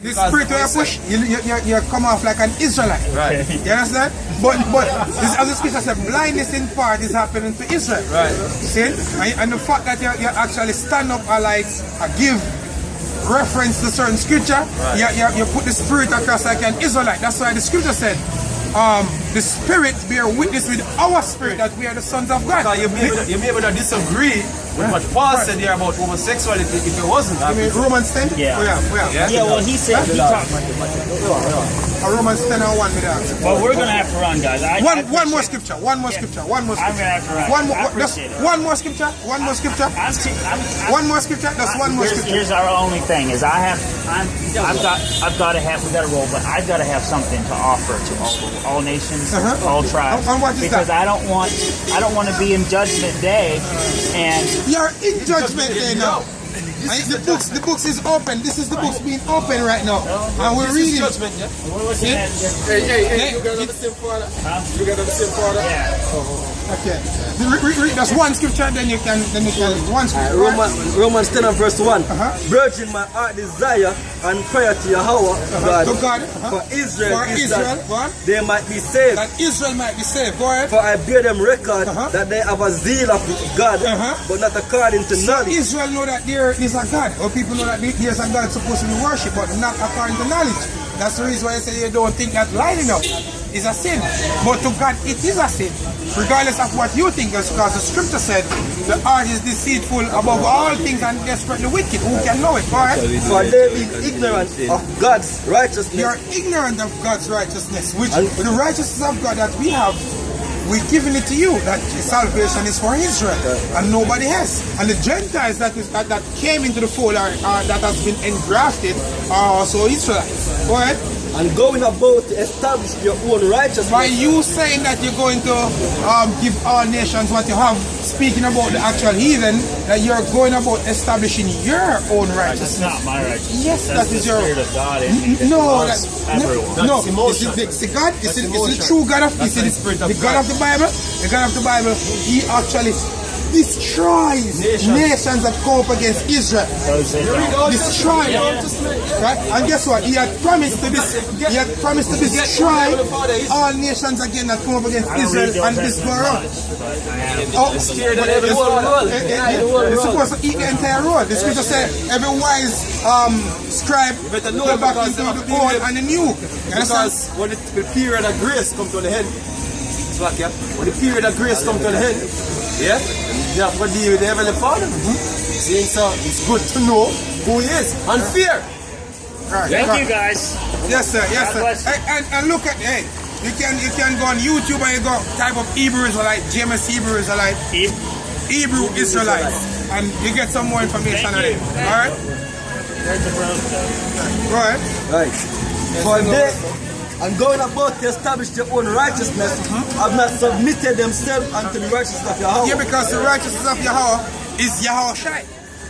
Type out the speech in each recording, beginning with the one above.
The spirit where you push, you come off like an Israelite. Right. You understand? But as the scripture says, blindness in part is happening to Israel. Right. See? And the fact that you actually stand up and like give reference to certain scripture, right. you put the spirit across like an Israelite. That's why the scripture said, the spirit bear witness with our spirit that we are the sons of God. You may able to disagree with what Paul said here about homosexuality if it wasn't. You mean Romans 10? Yeah. Yeah, well, he said he talked. Romans 10 and 1 with that. Well, we're gonna have to run, guys. One more scripture. I'm gonna have to run. One more scripture. One more scripture. One more scripture. That's one more scripture. Here's our only thing: is we got to roll, but I've got to have something to offer to all nations, all tribes. And what is because that? I don't want to be in Judgment Day, and you're in Judgment Day now. The books is open. This is the books being open right now, and we're reading. Judgment, yeah? we're looking at. Hey, you got another same father? You got another same father? Yeah. Okay. Read that's one scripture, then you can one scripture. Romans 10 and verse 1. Virgin my heart desire and prayer to Yahweh God, for Israel they might be saved. That Israel might be saved. Go ahead. For I bear them record that they have a zeal of God, but not according to knowledge. Israel know that there is a God, or people know that there is a God supposed to be worshipped, but not according to knowledge. That's the reason why I say you don't think that lining up is a sin. But to God, it is a sin. Regardless of what you think, because the scripture said, the heart is deceitful above all things and desperately wicked. Who can know it? Go ahead. For they being ignorant of God's righteousness. You're ignorant of God's righteousness, which the righteousness of God that we have, we're giving it to you, that salvation is for Israel and nobody else. And the Gentiles that came into the fold that has been engrafted are also Israelites. Go ahead. And going about to establish your own righteousness. By you saying that you're going to give all nations what you have, speaking about the actual heathen, that you're going about establishing your own righteousness. That's not my righteousness. Yes, that's that is the your spirit of God in me. No, It's the God. It's the true God of the God of the Bible. The God of the Bible. He actually destroys nations that come up against Israel. Destroy them. Right? And guess what? He had promised to destroy all nations again that come up against Israel and this go around. It's supposed to eat the entire world. The scripture said every wise scribe go back into the old and the new. Because when the period of grace comes to the end, when the period of grace comes to the end, you have to deal with the Heavenly Father. See, so it's good to know who He is and fear. Thank you, guys. Yes, sir. Yes, sir. And look at, you can go on YouTube and you go type of Hebrew Israelite, James Hebrew Israelite, Hebrew Israelites, and you get some more information on it. All right. Go ahead. Right. For they, and going about to establish their own righteousness, have not submitted themselves unto the righteousness of Yahweh. Yeah, because the righteousness of Yahweh is Yahweh Shai.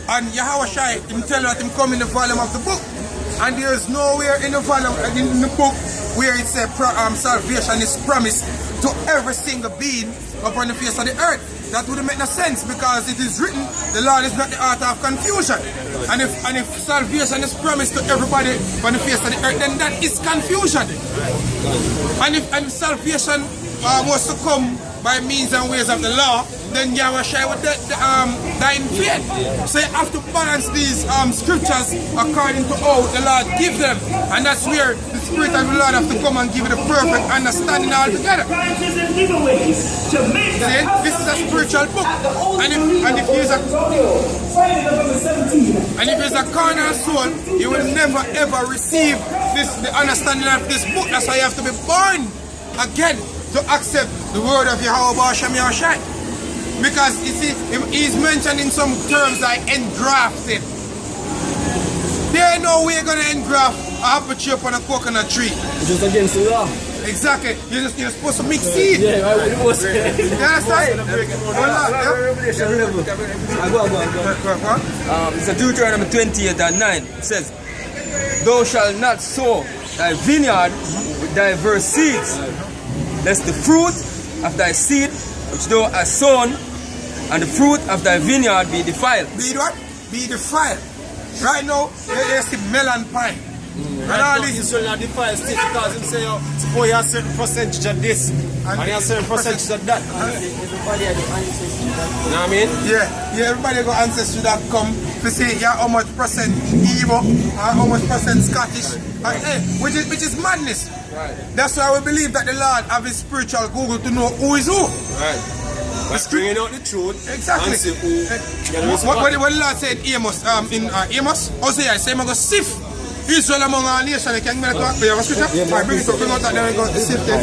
And Yahweh Shai, Him tell that Him come in the volume of the book. And there is nowhere in the volume, in the book, where it says salvation is promised to every single being upon the face of the earth. That wouldn't make no sense, because it is written, the Lord is not the author of confusion. And if salvation is promised to everybody on the face of the earth, then that is confusion. And if salvation was to come by means and ways of the law, then Yahweh Shai would die in vain. So you have to balance these scriptures according to how the Lord gives them. And that's where the Spirit of the Lord have to come and give it a perfect understanding altogether. See, this is a spiritual book. And if he's a carnal soul, you will never ever receive the understanding of this book. That's why you have to be born again to accept the word of Yahweh B'Shem Yahushai. Because you see, he's mentioned in some terms like engrafted. There ain't no way you're gonna engraft a apple tree upon a coconut tree. It's just against the law. Exactly. You're supposed to mix seed. Yeah, I would was. You understand? It's a Deuteronomy 28 and 9. It says, "Thou shalt not sow thy vineyard with diverse seeds, lest the fruit of thy seed which thou hast sown and the fruit of thy vineyard be defiled." Be what? Be defiled. Right now, there's the melon pine. And all this. Israel not defile state because him say, oh, you have a certain percentage of this, and you have a certain percentage of that. Everybody had the ancestry. You know what I mean? Yeah, everybody got ancestry that come to say how much percent Igbo and how much percent Scottish, which is madness. Right. That's why we believe that the Lord have his spiritual Google to know who is who. Right. By bringing out the truth. Exactly. And say who. What the Lord said Amos, in Amos, also I say I'm going to sift Israel among all nations. Can you have a scripture? I bring it up, bring out that, then we go sift it.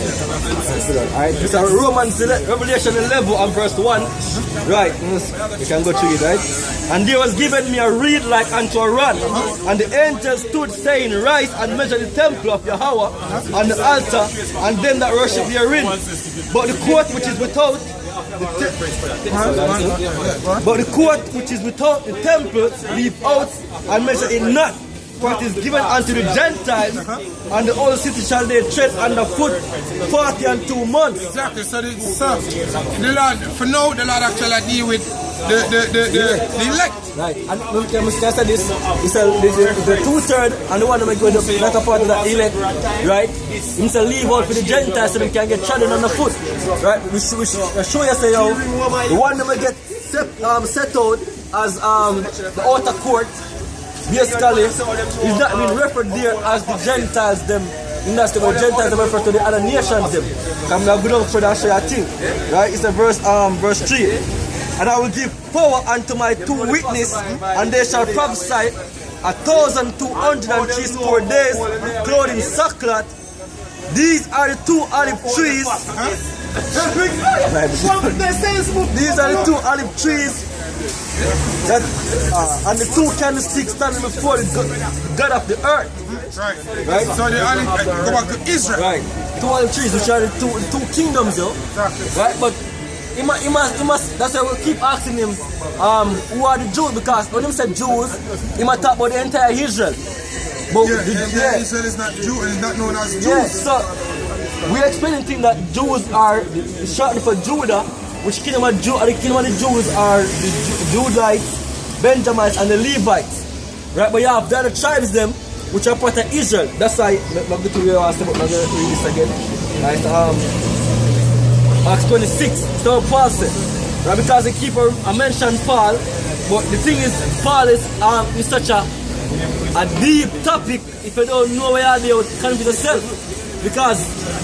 Alright, this is Romans Revelation 11 and verse 1. Right, you can go through it, right? And there was given me a reed like unto a rod, and the angel stood saying, rise and measure the temple of Yahweh and the altar, and them that worship therein. But the court which is without, the temple leave out and measure it not. For it is given unto the Gentiles, and the whole city shall they tread underfoot 40 and 2 months. Exactly. So the Lord, for now, the Lord actually deal with the elect. Right. And I must say this. He said the 2/3 and the one that make going not a part of the elect. Right. He said leave out for the Gentiles so they can get trodden on the foot. Right. We show you say the one that may get set out as the outer court. Basically, is not being referred there as the Gentiles them. In that the Gentiles them refer to the other nations them. I'm not good enough for that show thing. Right? It's a verse 3. And I will give power unto my 2 witnesses, and they shall prophesy 1,264 days, clothed in sackcloth. These are the 2 olive trees. These are the 2 olive trees. That, and the 2 candlesticks standing before the God of the earth. Right. So the olive go back to Israel. Right. 2 olive trees, which are the two kingdoms, though. Right. But he must. That's why we keep asking him, who are the Jews? Because when he said Jews, he might talk about the entire Israel. But Israel is not Jew, it's not known as Jews. Yeah. So we're explaining things that Jews are shortened for Judah. Which kingdom of the kingdom of the Jews are the Judites, Benjamites, and the Levites. Right? But you have the other tribes them, which are part of Israel. That's why I'm going to read this again. Right? Acts 26. So Paul said. Right? Because the keeper I mentioned Paul, but the thing is Paul is such a deep topic. If you don't know where you are, you can't be yourself. Because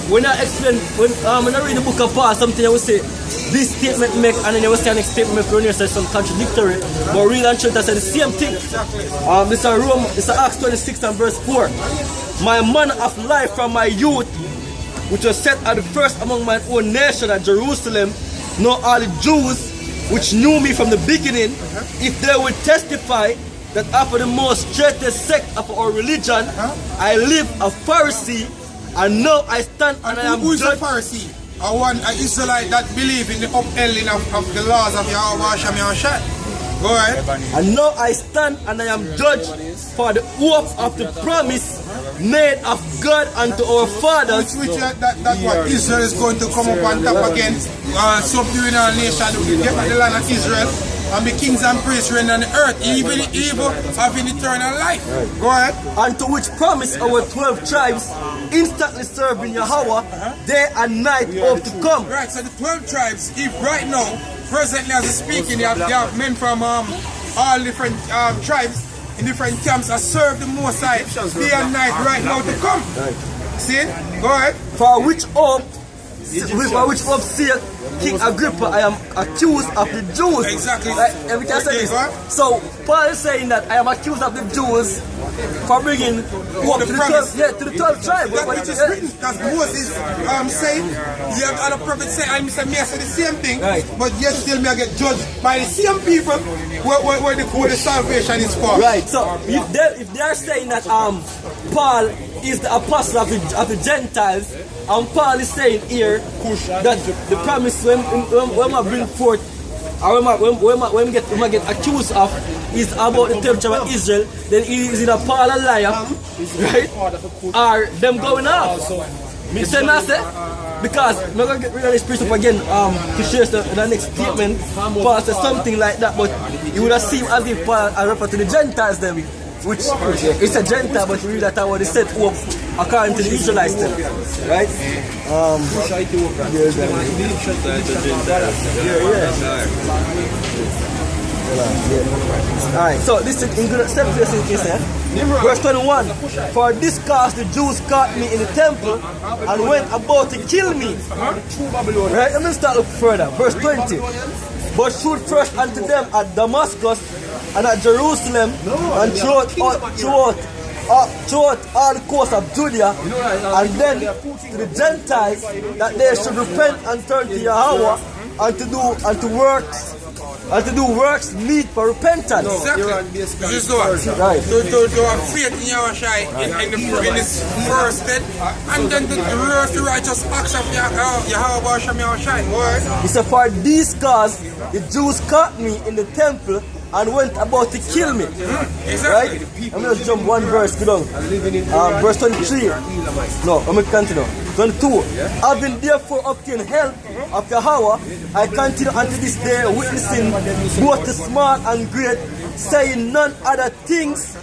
when I explain, when I read the book of Paul, something I will say, this statement make, and then I will say next statement make, when you say some contradictory, but real and truth I say the same thing. This is Acts 26 and verse 4. My manner of life from my youth, which was set at the first among my own nation at Jerusalem, know all the Jews which knew me from the beginning, if they would testify that after the most straightest sect of our religion, I live a Pharisee, and now I stand and I am who is a Pharisee? An Israelite that believe in the upholding of the laws of Yahweh Hashem Yahushua. Go ahead. And now I stand and I am judged for the hope of the promise made of God unto our fathers. Which that what Israel is going to come up on top again, subduing our nation, get back the land of Israel, and be kings and priests reigning on the earth, even the evil having eternal life. Go ahead. Unto which promise our 12 tribes instantly serving Yahweh day and night hope to come. Right, so the 12 tribes, if right now, presently as we're speaking, they have men from all different tribes in different camps that serve the Most High day and night right now to come. See it? Go ahead. For which hope say King Agrippa, I am accused of the Jews. Exactly. And we can say this. So Paul is saying that I am accused of the Jews for bringing hope to the 12 tribes. That which is written, because Moses said, you have other prophets say, I say the same thing, but yet still me I get judged by the same people where the salvation is for. Right. So if they are saying that Paul is the apostle of the Gentiles, and Paul is saying here that the promise when I bring forth, or when I get accused of, is about the 10th tribe of Israel, then is it a Paul a liar, right? Or them going off? Me say nothing, because I'm going to get rid of this precept again to share the next statement. Paul said something like that, but you would have seen as if Paul referred to the Gentiles them. which it's a Gentile, but we read that was set up according to the Israelites, right? Alright, so this is in good step this is verse 21. For this cause the Jews caught me in the temple and went about to kill me. Right, let me start up further. Verse 20. But shoot first unto them at Damascus and at Jerusalem and throughout all the coast of Judea, and then to the Gentiles, that they should repent and turn to Yahweh and to do works meet for repentance. Exactly. This is the one. Right. To have faith in Yahushua in this first step, and then to reverse the righteous acts of Yahweh Yahushua. He said, for this cause the Jews caught me in the temple and went about to kill me. Exactly. Right? I'm going to jump one verse below. Verse 23. No, I'm going to continue. 22. Having therefore obtained help of Yahweh, I continue unto this day witnessing both the small and great, saying none other things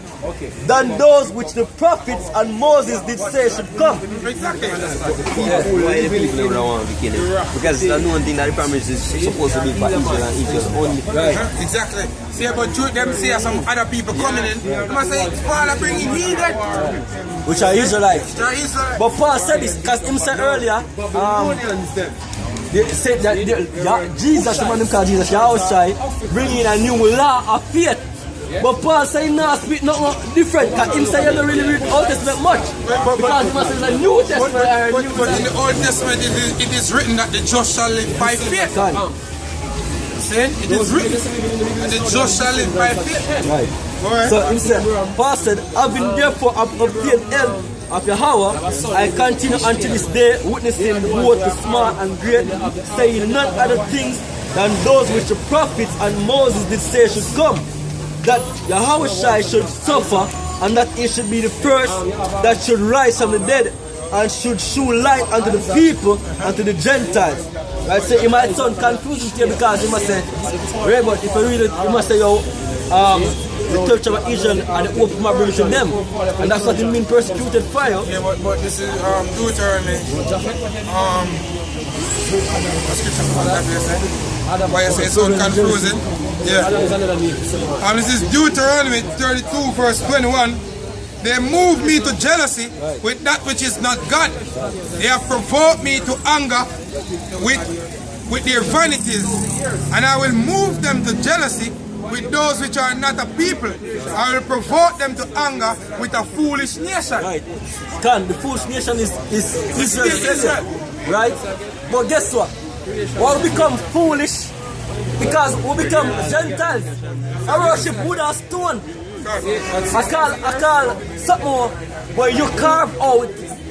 than those which the prophets and Moses did say should come. Exactly. Why the people don't want to kill him? Because that's one thing that the promise is supposed to be for Israel and Israel only. Right. Exactly. See, but them see some other people coming in. They must say, Paul are bringing heathen. Which are Israelites. They are Israelites. But Paul said this because him said earlier, they said that Jesus, the man who called Jesus, Yahushua, bringing a new law of faith. But Paul said he not speak nothing different because him say he don't really read the Old Testament much. Because he must say it's a New Testament or a New But in Testament. the Old Testament it is written that the just shall live by faith. See? It is written that the just shall live by faith. Right. Alright. So he said, Paul said, having therefore obtained help of Yahweh, I continue unto this day witnessing both the small and great, saying none other things than those which the prophets and Moses did say should come, that Yahweh should suffer, and that he should be the first that should rise from the dead, and should shew light unto the people and to the Gentiles. Right? So it might sound confusing to you because you must say, right, but if you read it, you must say, the church of Israel and the open my bring to them. And that's what it means persecuted for you. Yeah, but this is Deuteronomy. Why you say it's so confusing? Yeah. This is Deuteronomy 32 verse 21. They move me to jealousy with that which is not God. They have provoked me to anger with their vanities, and I will move them to jealousy with those which are not a people. I will provoke them to anger with a foolish nation. Right. Can the foolish nation is Israel. Right? But guess what? We become foolish because we become Gentiles. I worship wood and stone. I call something where you carve out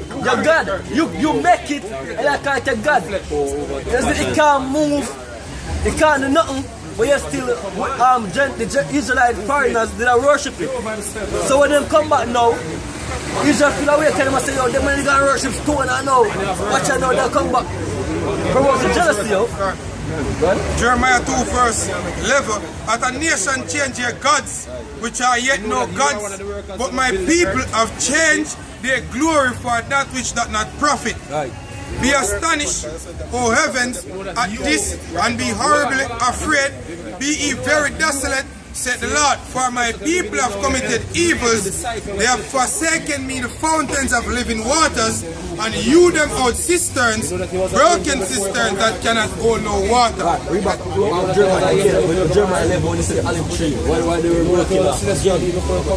your God. You make it and I call it a God. It can't move, it can't do nothing, but you're still the Israelite foreigners that are worshiping. So when they come back now, Israel feel away, tell them and say, yo, them really gonna worship stone I know. Watch out now, they'll come back. Promote the jealousy, yo. Jeremiah 2 verse 11. At a nation change their gods, which are yet no gods, but my people have changed their glory for that which doth not profit. Right. Be astonished, O heavens, at this, and be horribly afraid. Be ye very desolate, said the Lord, for my people have committed evils. They have forsaken me the fountains of living waters, and hewed them out cisterns, broken cisterns that cannot hold no water. Right, read back Jeremiah 11 when he said the olive tree. Why they were working again.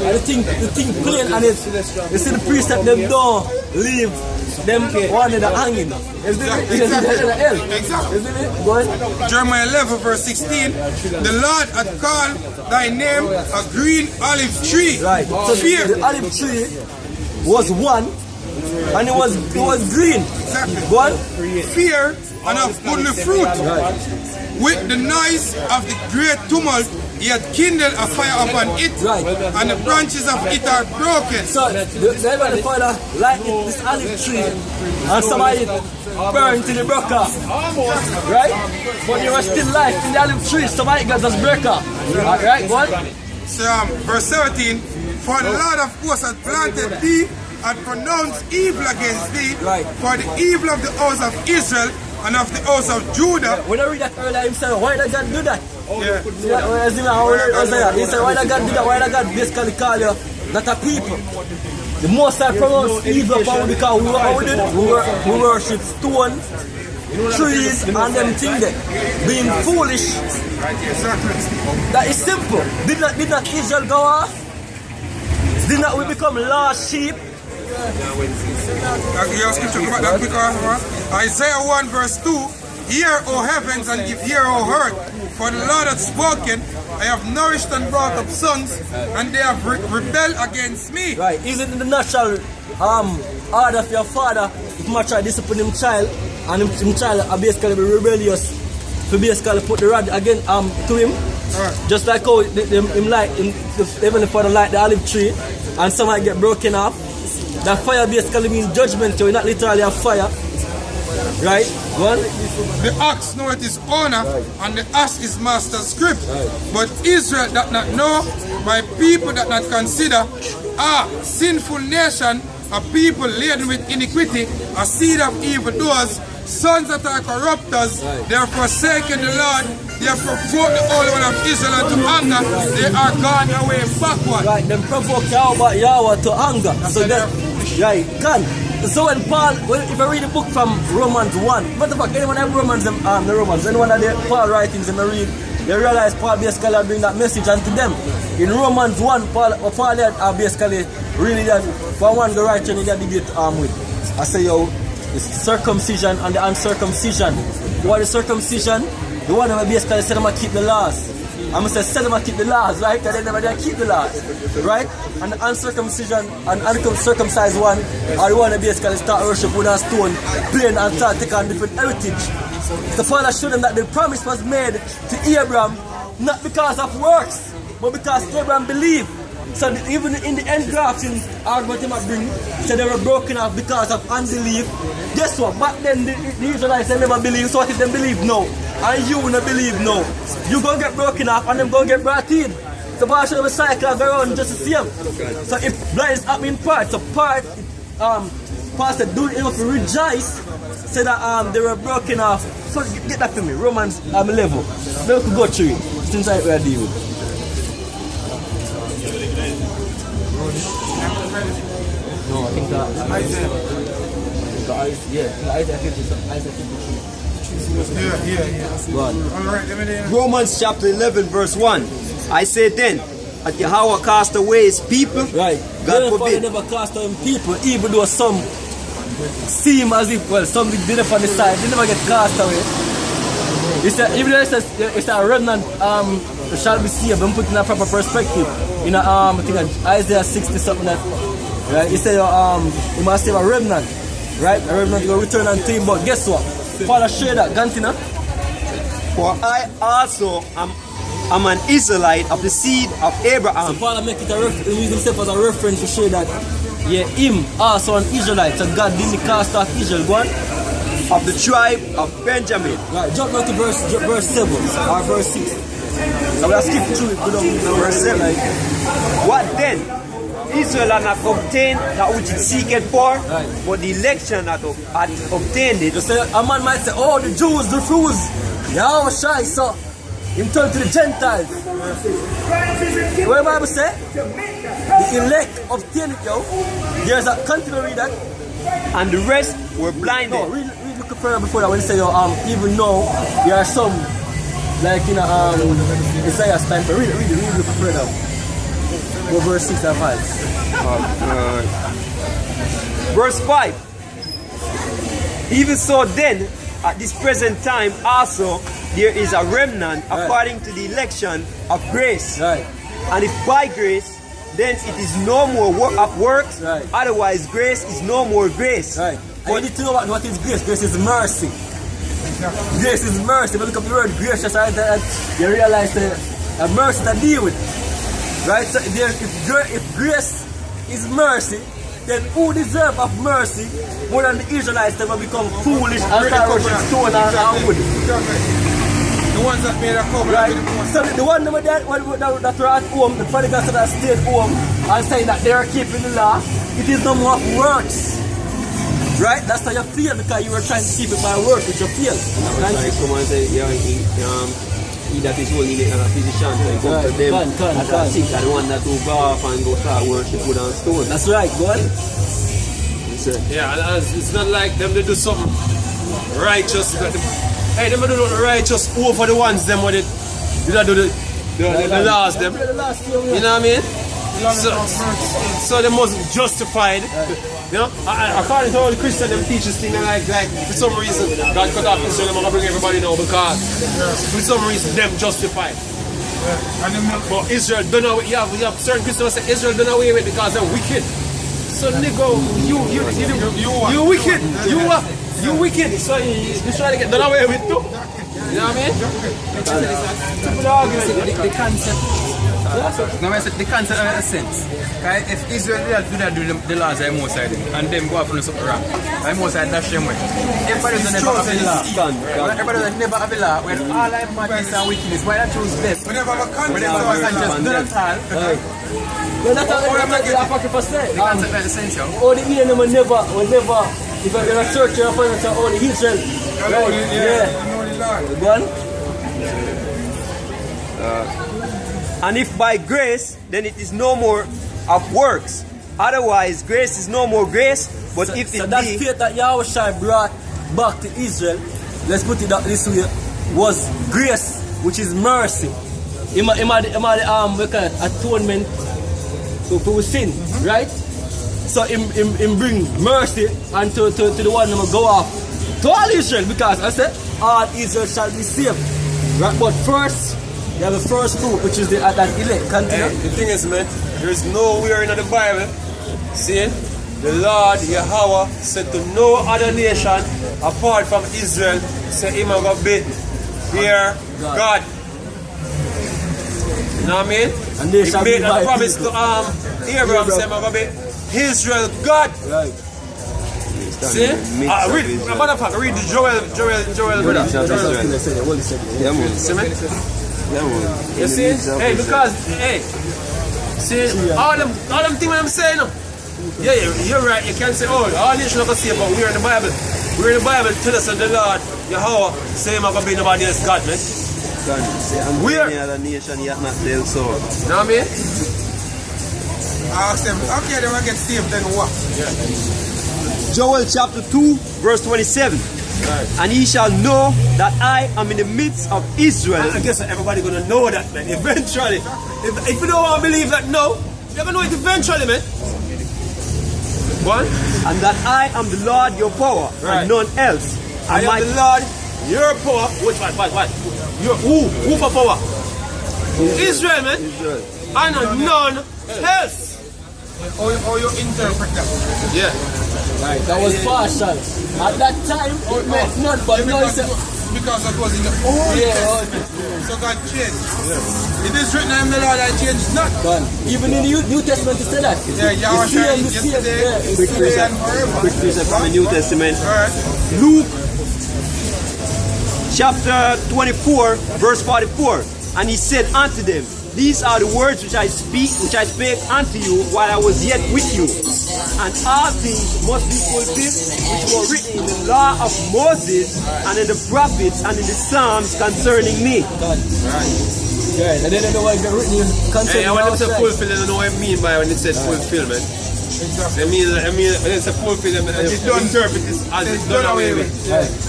And the thing plain on it. You see the priest that them don't leave them wanted the hanging. Is it? Exactly. Go ahead. Jeremiah 11 verse 16. The Lord hath called thy name a green olive tree. Right. So Fear. the olive tree was one, and it was green. Exactly. Go on. Fear and of goodly fruit. Right. With the noise of the great tumult, he had kindled a fire upon it, Right. and the branches of it are broken. So the Heavenly Father lighted this olive tree, and somebody burned to the broke off. Right? But there was still life in the olive tree, somebody got just break off. Right, go on. So, verse 17, For the Lord of hosts had planted thee, had pronounced evil against thee, Right. for the evil of the house of Israel and of the house of Judah. When I read that earlier, he said, why did God do that? Yeah. He said, why did God do that? Why did God basically call you not a people? The most I pronounced evil upon because we worship stone, trees, and them things there. Being foolish. That is simple. Did not Israel go off? Did not we become lost sheep? Isaiah 1 verse 2. Hear, O heavens, and give ear, O earth. For the Lord hath spoken. I have nourished and brought up sons, and they have rebelled against me. Right. Is it in the natural order of your father if much I discipline him child and him child are basically be rebellious to basically put the rod again to him? Right. Just like how him like the Heavenly Father like the olive tree and some might get broken off. That fire basically means judgment, so it's not literally a fire. Right? Go on. The ox knoweth his owner, and the ass his master's script. But Israel doth not know, my people that not consider, sinful nation, a people laden with iniquity, a seed of evildoers, sons that are corrupters. They have forsaken the Lord, they have provoked the Holy One of Israel unto anger, they are gone away backward. Right, them provoke Yahweh to anger. So that, right, can. So when Paul, if I read the book from Romans 1, matter of fact, anyone have Romans, the Romans, anyone that Paul writings and read, they realize Paul basically bring that message unto them. In Romans 1, Paul had basically really that for one the righteous in that debate with. I say yo, the circumcision and the uncircumcision. What is circumcision? The one that basically said them to keep the laws. I'm going to say them to keep the laws, right? And they never did keep the laws, right? And the uncircumcision and uncircumcised one are the one that basically start worship with a stone, plain and start taking on different heritage. The Father showed them that the promise was made to Abraham not because of works, but because Abraham believed. So even in the end grafting argument they might bring, so they were broken off because of unbelief. Guess what? Back then the Israelites they never believed, so what if they believe now? And you not believe now? You gonna get broken off and them gonna get brought in. So Paul should have a cycle and go around just the same. So if blind is happening part, so part Paul said do enough to rejoice, say that they were broken off. So get that to me, Romans level. Now we could go through it since I were dealing with. No, I think that Isaiah 53. Yeah. Romans chapter 11 verse 1. I say then, that Yahweh cast away his people. Right. God forbid. Never cast away people, even though some seem as if, well, some did it on the side, they never get cast away. It's a, even though it's a remnant shall be saved, I'm putting a proper perspective. In I think Isaiah 60 something that, right? He said you must save a remnant, right? A remnant will return unto him, but guess what? Paul share that, Gantina. For I also am an Israelite of the seed of Abraham. So Paul make it use himself as a reference to show that him also an Israelite, so God didn't cast off Israel. Go on. Of the tribe of Benjamin. Right, jump down to verse 7 or verse 6. So we'll skip through it, Verse 7. What then? Israel had not obtained that which it seeketh for, but the election had obtained it. You say, a man might say, oh, the Jews refuse. Yahweh shy, so him turn to the Gentiles. What the Bible say? The elect obtained it, yo. There's a, continue read that. And the rest were blinded. No, read look further before that when you say, yo, even though there are some, like in Isaiah's time, but read look further. Go verse 6 and 5. Verse 5. Even so then, at this present time also, there is a remnant according to the election of grace. Right. And if by grace, then it is no more work of works. Right. Otherwise, grace is no more grace. Right. And you need to know what is grace. Grace is mercy. Grace is mercy. If you look up the word gracious, you realize the mercy to deal with. Right? So if grace is mercy, then who deserve of mercy more than the Israelites that will become foolish and start worshiping stone and wood? The ones that made a covenant Right? with the Most So the one that were at home, the prodigal son that stayed home and saying that they are keeping the law, it is no more of works. Right? That's how you feel because you were trying to keep it by works, which you feel. Like someone say, yeah, he that is only a physician, so he come to them as a sick, and the one that will go off and go start worship with on stone. That's right, go on. Yeah, and it's not like them to do something righteous. Hey, them do nothing righteous over the ones them when they do the laws them. You know what I mean? So they must be justified. You know, according to all the Christian them teach this thing like for some reason God cut off Israel, I'm gonna bring everybody now because for some reason them justified. But Israel done away. You have certain Christians say Israel done away with because they're wicked. So nigga, you wicked. You wicked. So you trying to get done away with too. You know what I mean? The concept. No, I said the concept of a sense. If Israel do not do the laws of Moses and them go off on something wrong, Moses dash them way. Everybody doesn't never have a law. Everybody doesn't never have a law. When all I madness and wickedness, why not choose them? Whenever I When they go and just do not all. Well, that's how the say. The concept of the sense, yo. All the Indian will never, if you're going to search your friends and say, oh, the Israel. Right? Yeah. Go on. And if by grace, then it is no more of works. Otherwise, grace is no more grace. But if it that be, faith that Yahweh brought back to Israel, let's put it this way, was grace, which is mercy. We call it atonement for sin, right? So him bring mercy and to the one that will go off to all Israel, because I said all Israel shall be saved. Right? But first, you have the first fruit, which is that elect. Continue. The thing is, man, there's nowhere in the Bible, see, the Lord Yahweh said to no other nation apart from Israel, say him gonna be here, God. You know what I mean? And they he shall made be a my promise people. to Abraham, say him gonna be Israel, God. Right. See? Matter of fact, read the Joel. See me? You see? Hey, because, hey, see, all them things I'm saying, yeah, you're right, you can't say, oh, all nations are going to see, but we're in the Bible. We're in the Bible, tell us that the Lord, Yahweh, say I'm going to be nobody else God, man. Where? any other nation yet not tell so. You know what I mean? I ask them, okay, they will get saved, then what? Joel chapter 2, verse 27. Right. And ye shall know that I am in the midst of Israel. I guess everybody going to know that, man, eventually. If you don't want to believe that now, you're going to know it eventually, man. What? And that I am the Lord your power, Right. and none else. I And am the Lord, your power. What? Your, who for power? Israel, man. Israel. And none else. Or you interpret that. Yeah. Right. That was partial. At that time, it meant none, but now it's Because that was in the old Testament. So God changed. It is written, I am the Lord, I change not. done. Even in the New Testament, it said that. Yeah, Yahweh the same, yesterday, yeah, it's today, and forever. Quick precept from the New Testament. Alright. Luke chapter 24, verse 44. And he said unto them, these are the words which I spake unto you while I was yet with you. And all things must be fulfilled which were written in the law of Moses and in the prophets and in the Psalms concerning me. Right. And then I know what the written concerning Hey, I want them to outside. fulfill, I don't know what I mean by when it says fulfillment. I mean, when it's a fulfillment, I just don't interpret this as it's done away with.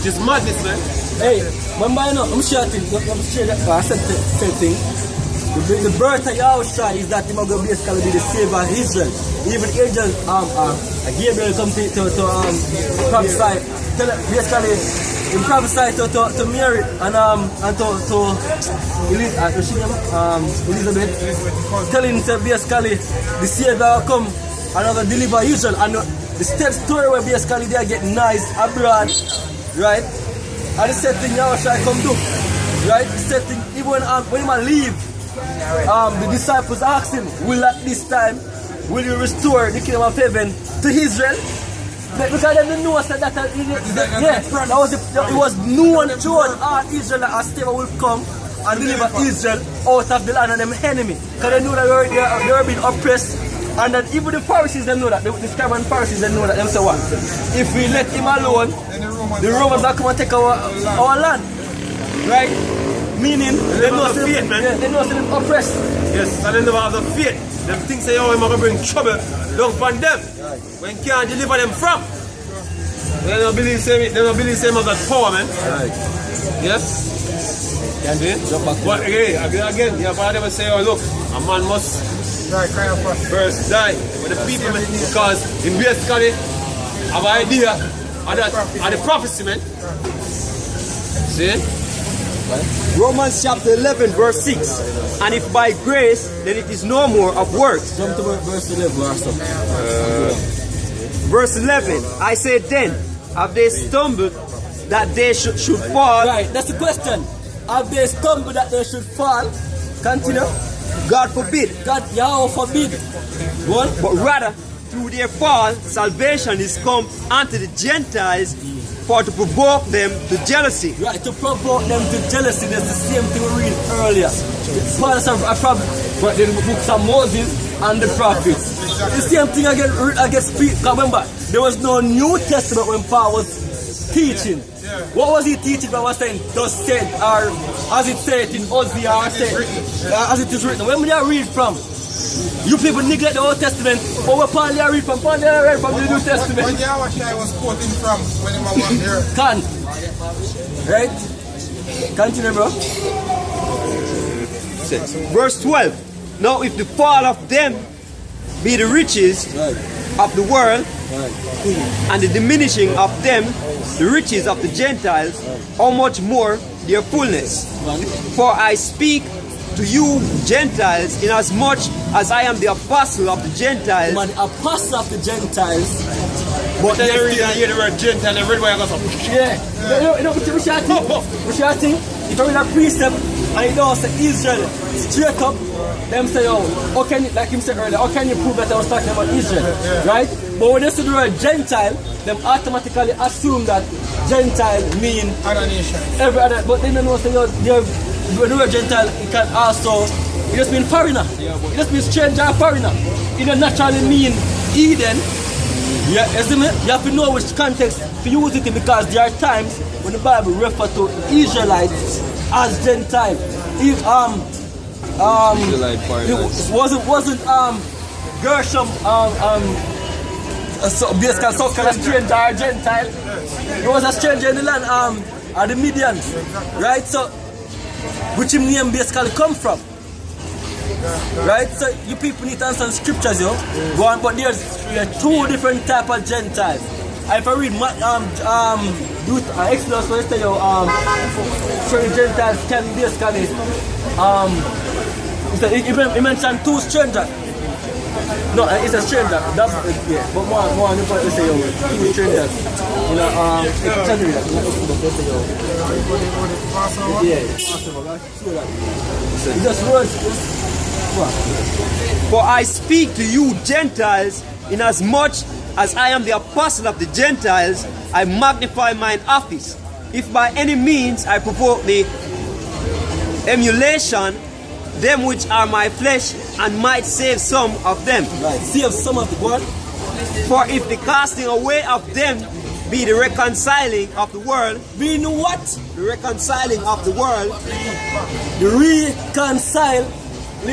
Just madness, man. Hey, remember, you know, I'm shouting, I'm straight up, I said the same thing. The birth of Yahweh is that he will basically be the savior of Israel. Even angel, Gabriel come to prophesy, basically, he prophesied to Mary and to Elizabeth, telling him basically the savior will come and will deliver Israel. And the story where basically they are getting nice abroad, right? And the same thing Yahweh come do, right? The same thing, even when he leave, the disciples asked him, will at this time, will you restore the kingdom of heaven to Israel? Because they didn't know that it was known throughout all Israel that a savior will come and deliver Israel out of the land of them enemy. Because they knew that they were being oppressed And then even the Pharisees, they know that. The scribes and Pharisees, they know that. They say what? If we let him alone, the Romans are come and take our land. Right? Meaning, they know the faith, man. Yeah, they know them oppressed. Yes, and they never have the faith. Them things say, oh, I'm going to bring trouble down upon them. When can't deliver them from. They don't believe same as that power, man. Right. Yes? Can see? But again, yeah, but I never say, oh, look, a man must first die for the people, man. Because in basically have an idea of the prophecy, man. See? Romans chapter 11 verse 6. And if by grace, then it is no more of works. Jump to verse 11 or something. Verse 11. I say then, have they stumbled that they should fall? Right, that's the question. Have they stumbled that they should fall? Continue. God forbid. God, Yahweh forbid. One. But rather, through their fall, salvation is come unto the Gentiles for to provoke them to jealousy. Right, to provoke them to jealousy. That's the same thing we read earlier. Paul said, but in the books of Moses and the prophets. The same thing against Peter. Remember, there was no New Testament when Paul was teaching. What was he teaching? But was saying, thus said, or as it said in Hosea, or said, as it is written. When we read from? You people neglect the Old Testament, but where Paul read from? Paul read from the New Testament. When Yahweh was quoting from when he was there. Can. Right? Continue, bro. Verse 12. Now if the fall of them be the riches of the world, and the diminishing of them the riches of the Gentiles, how much more their fullness? For I speak to you Gentiles, inasmuch as I am the apostle of the Gentiles. Man, apostle of the Gentiles. But they hear the word Gentile, they read where I got some. Yeah. You know what we shall think? We shall think, if I read a precept and it don't say Israel straight up, them say, oh, how can you, like him said earlier, how can you prove that I was talking about Israel? Right? But when they say the word Gentile, them automatically assume that Gentile mean Other nation. every other, but they don't know say, when the word Gentile, it can also, it just mean foreigner. It just means stranger or foreigner. It don't naturally mean Eden. Yeah, you have to know which context to use it in, because there are times when the Bible refers to Israelites as Gentile. If it wasn't Gershom basically some kind of stranger or Gentile. He was a stranger in the land are the Midians, right? So which him name basically come from. Right? So you people need to understand scriptures, yo. Go on, but there's two different type of Gentiles. If I read Exodus, where it say, so the Gentiles can basically he mentioned two strangers. No, it's a stranger. But more you probably say, two strangers. You know, just words. For I speak to you Gentiles, inasmuch as I am the apostle of the Gentiles, I magnify mine office. If by any means I provoke the emulation, them which are my flesh, and might save some of them. Right. Save some of the what? For if the casting away of them be the reconciling of the world, be the what? The reconciling of the world. The reconciling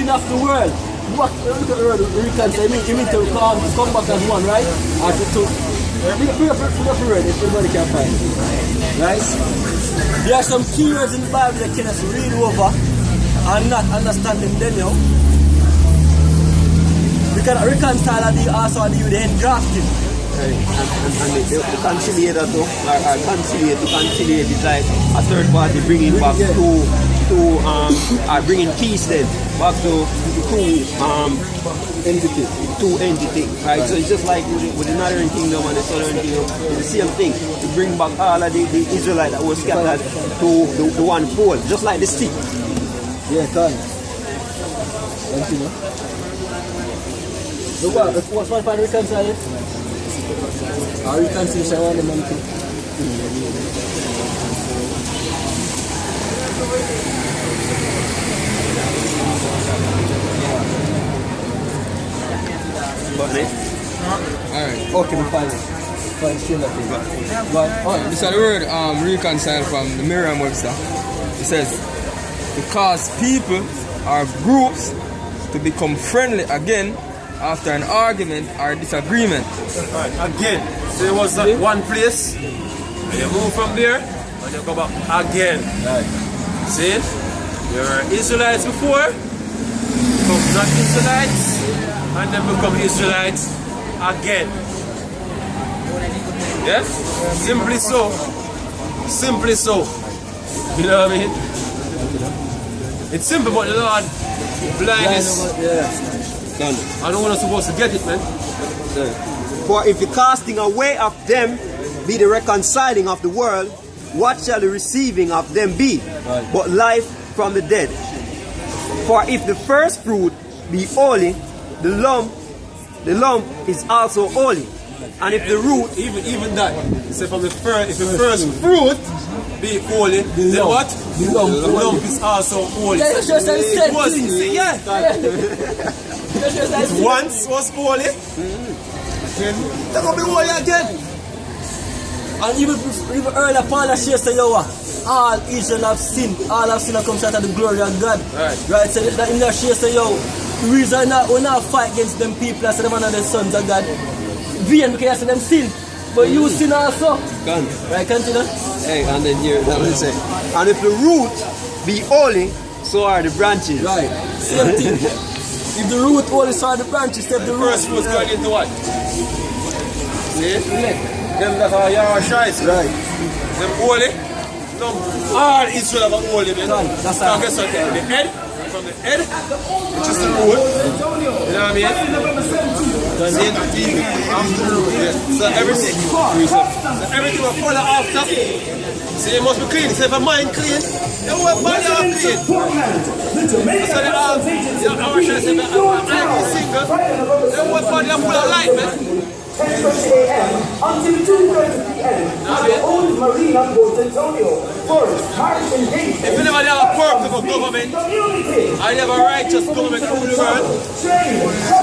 of the world. What? Look at the word reconcile. You mean to come back as one, right? Or to bring up the word if everybody can find it. Right? There are some key words in the Bible that can just read over and not understanding them, you know. We can reconcile and also deal with the engrafting. And the conciliator too, or conciliate is like a third party bringing back bringing peace then back to two entity, right? So it's just like with the Northern Kingdom and the Southern Kingdom, it's the same thing. To bring back all of the Israelites that was scattered to the one fold, just like the stick. Yeah, can. Thank you, man. Look what, what's one for reconciling? Our reconciliation, I want the money too. Alright. Okay, we find it. Find it, that thing. Right. This is the word reconcile from the Merriam-Webster. It says, to cause people or groups to become friendly again after an argument or disagreement. Right, again. So it was one place, and you move from there, and you go back again. Right. See? There were Israelites before, become not Israelites, and then become Israelites again. Yeah? Simply so. Simply so. You know what I mean? It's simple, but the Lord blindness. I don't want us supposed to get it, man. For if the casting away of them be the reconciling of the world, what shall the receiving of them be? But life from the dead. For if the first fruit be holy, the lump is also holy. And if the root, even that, say from the first, if the first fruit be holy, then what? The lump is also holy. That's just a It was, yeah. It once was holy, they're gonna be holy again. And even earlier, Paul says, all Israel have sinned. All have sinned and come short of the glory of God. Right. So that in that she say, the reason we not fight against them people, I say them are not the sons of God. Vain because I say them sin. But you sin also. Right, continue. hey, and then here, that will say, and if the root be holy, so are the branches. Right. Same thing. If the root holy, so are the branches. If the First fruit going into what? See? Them that are Yahushua. Right. Them holy. All Israel are holy, man. That's now how. guess what? The head, from the head, which is the root. You know what I mean? See? After the root. Yeah. So everything. So everything will follow after. See, it must be clean. So if a mind clean, the whole body are clean. So the Yahushua said, if I am single, the whole body are full of light, man. 10:30 a.m. until 2:30 p.m. at the old Marina Boat Antonio for March and Day. If you never have a perfect government, I have a righteous government rule the world.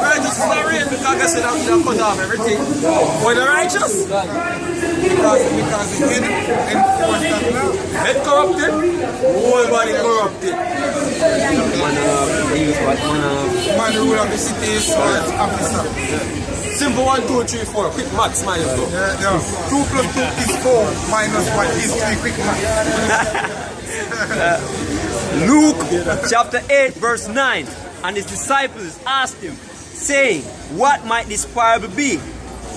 Righteous is not real because I said I'm going to cut off everything. When the righteous? Because the head enforced that law. Head corrupted, whole body corrupted. Man, the rule of the city is officer. Simple 1, 2, 3, 4. Quick maths, man. Yeah. 2 plus 2 is 4, minus 1 is 3. Quick math. Luke chapter 8 verse 9. And his disciples asked him, saying, what might this parable be?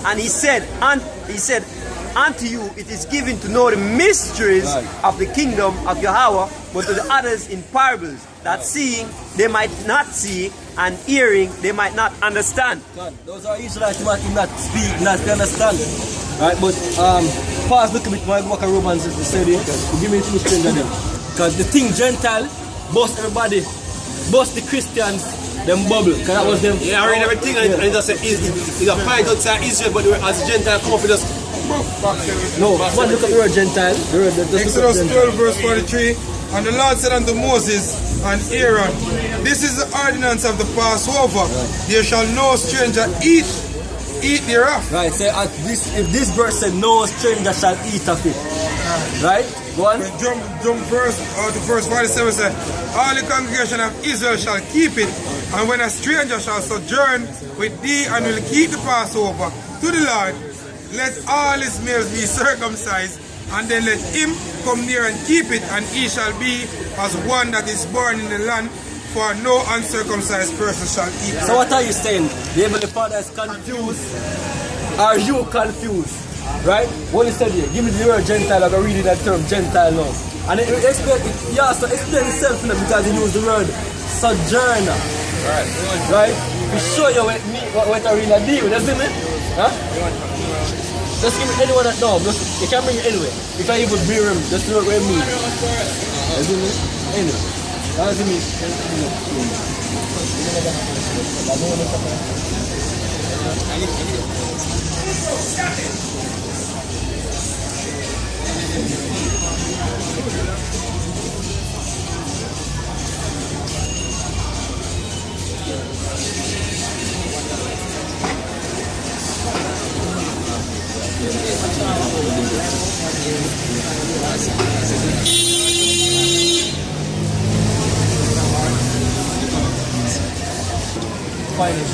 And he said, unto you it is given to know the mysteries of the kingdom of Yahweh, but to the others in parables, that seeing they might not see, and hearing they might not understand. Those are Israelites who might not speak, not understand. Right, but pause look a bit, my walk of Romans is the study. Give me two strings of them. Because the thing Gentile, bust everybody, bust the Christians, them bubble. Because that was them. Yeah, I read everything and it just said, it's a fight outside Israel, but as a Gentile come up with us. No, one look at the word Gentile. Exodus 12 verse 43. And the Lord said unto Moses and Aaron, this is the ordinance of the Passover. There shall no stranger eat thereof. Right, say if this verse said no stranger shall eat of it. Right? Go on. Jump verse, to verse 47 says, all the congregation of Israel shall keep it, and when a stranger shall sojourn with thee and will keep the Passover to the Lord, let all his males be circumcised, and then let him come near and keep it, and he shall be as one that is born in the land, for no uncircumcised person shall eat. So what are you saying? The Heavenly Father is confused? Are you confused? Right? What is said here? Give me the word Gentile, I'm going to read that term Gentile now. And he has to explain himself because he used the word sojourner. Right? To show you what I really deal with, you see me? Huh? Just give me anyone that know. You can bring it anyway. If I even bring him, just do it with me. You see me? Anyway. That's me. Find the